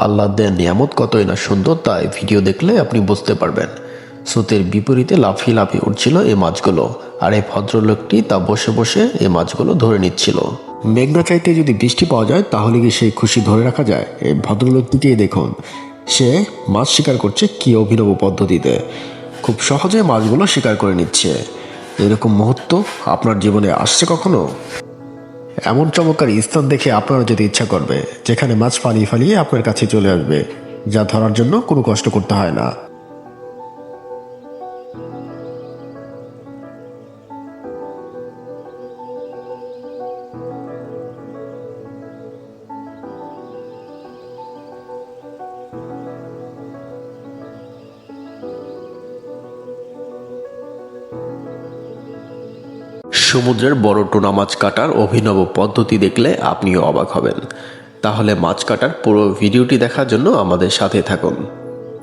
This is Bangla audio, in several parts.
আল্লাহ দেন নিয়ামত কতই না সুন্দর, তাই ভিডিও দেখলে আপনি বুঝতে পারবেন। স্রোতের বিপরীতে লাফিয়ে লাফিয়ে উঠছিল এই মাছগুলো, আর এই ভদ্রলোকটি তা বসে বসে এই মাছগুলো ধরে নিচ্ছিল। মেঘনা চাইতে যদি বৃষ্টি পাওয়া যায় তাহলে কি সেই খুশি ধরে রাখা যায়? এই ভদ্রলোকটিকেই দেখুন, সে মাছ শিকার করছে কি অভিনব পদ্ধতিতে। খুব সহজে মাছগুলো শিকার করে নিচ্ছে। এরকম মুহূর্ত আপনার জীবনে আসছে কখনো? এমন চমৎকার স্থান দেখে আপনারও যদি ইচ্ছা করবে, যেখানে মাছ ফালিয়ে ফালিয়ে আপনার কাছে চলে আসবে, যা ধরার জন্য কোনো কষ্ট করতে হয় না। সমুদ্রের বড় টুনা মাছ কাটার অভিনব পদ্ধতি দেখলে আপনিও অবাক হবেন। তাহলে মাছ কাটার পুরো ভিডিওটি দেখার জন্য আমাদের সাথে থাকুন।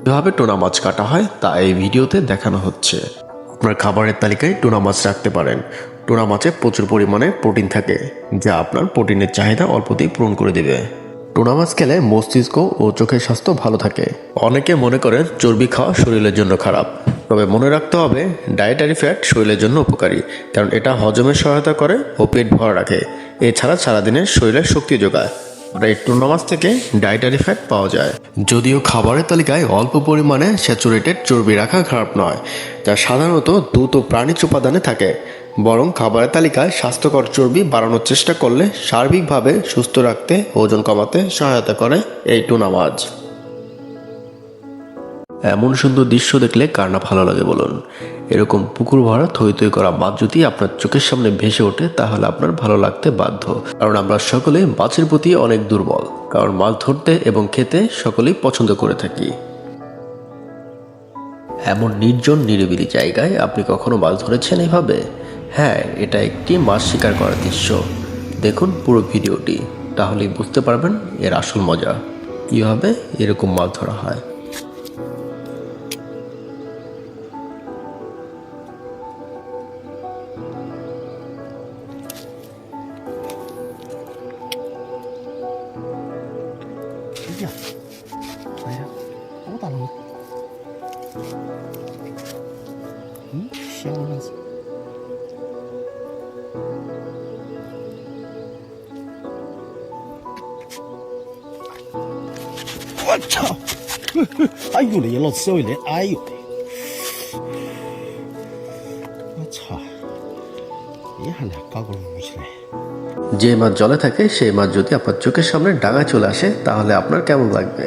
কিভাবে টুনা মাছ কাটা হয় তা এই ভিডিওতে দেখানো হচ্ছে। আপনার খাবারের তালিকায় টুনা মাছ রাখতে পারেন। টুনা মাছে প্রচুর পরিমাণে প্রোটিন থাকে, যা আপনার প্রোটিনের চাহিদা অল্পতেই পূরণ করে দেবে। টুনা মাছ খেলে মস্তিষ্ক ও চোখের স্বাস্থ্য ভালো থাকে। অনেকে মনে করেন চর্বি খাওয়া শরীরের জন্য খারাপ, তবে মনে রাখতে হবে ডায়েটারি ফ্যাট শরীরের জন্য উপকারী, কারণ এটা হজমে সহায়তা করে ও পেট ভরা রাখে। এছাড়া সারাদিনে শরীরে শক্তি যোগায়। আর এই টুনা মাছ থেকে ডায়েটারি ফ্যাট পাওয়া যায়। যদিও খাবারের তালিকায় অল্প পরিমাণে স্যাচুরেটেড চর্বি রাখা খারাপ নয়, যা সাধারণত দ্রুত প্রাণীজ উপাদানে থাকে। বরং খাবারের তালিকায় স্বাস্থ্যকর চর্বি বাড়ানোর চেষ্টা করলে সার্বিকভাবে সুস্থ রাখতে, ওজন কমাতে সহায়তা করে এই টুনা মাছ। এমন সুন্দর দৃশ্য দেখলে কার না ভালো লাগে বলুন? এরকম পুকুর ভরা থই থই করা মাছ যদি আপনার চোখের সামনে ভেসে ওঠে তাহলে আপনার ভালো লাগতে বাধ্য। কারণ আমরা সকলে মাছের প্রতি অনেক দুর্বল, কারণ মাছ ধরতে এবং খেতে সকলেই পছন্দ করে থাকি। এমন নির্জন নিরিবিলি জায়গায় আপনি কখনো মাছ ধরেছেন এভাবে? হ্যাঁ, এটা একটি মাছ শিকার করার দৃশ্য। দেখুন পুরো ভিডিওটি, তাহলেই বুঝতে পারবেন এর আসল মজা, কীভাবে এরকম মাছ ধরা হয়।呀，哎呀，好大龙！小了子。我操！哎呦嘞，老刺猬嘞！哎呦嘞！我操！一下来搞个撸起来。যে মাছ জলে থাকে সেই মাছ যদি আপনার চোখের সামনে ডাঙায় চলে আসে তাহলে আপনার কেমন লাগবে?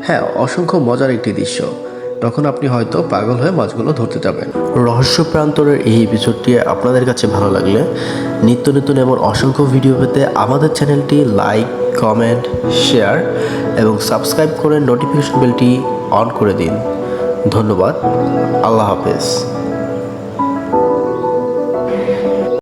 হ্যাঁ, অসংখ্য মজার একটি দৃশ্য। তখন আপনি হয়তো পাগল হয়ে মাছগুলো ধরতে যাবেন। রহস্য প্রান্তরের এই এপিসোডটি আপনাদের কাছে ভালো লাগলে নিত্য নতুন এমন অসংখ্য ভিডিও পেতে আমাদের চ্যানেলটি লাইক, কমেন্ট, শেয়ার এবং সাবস্ক্রাইব করে নোটিফিকেশন বেলটি অন করে দিন। ধন্যবাদ। আল্লাহ হাফেজ।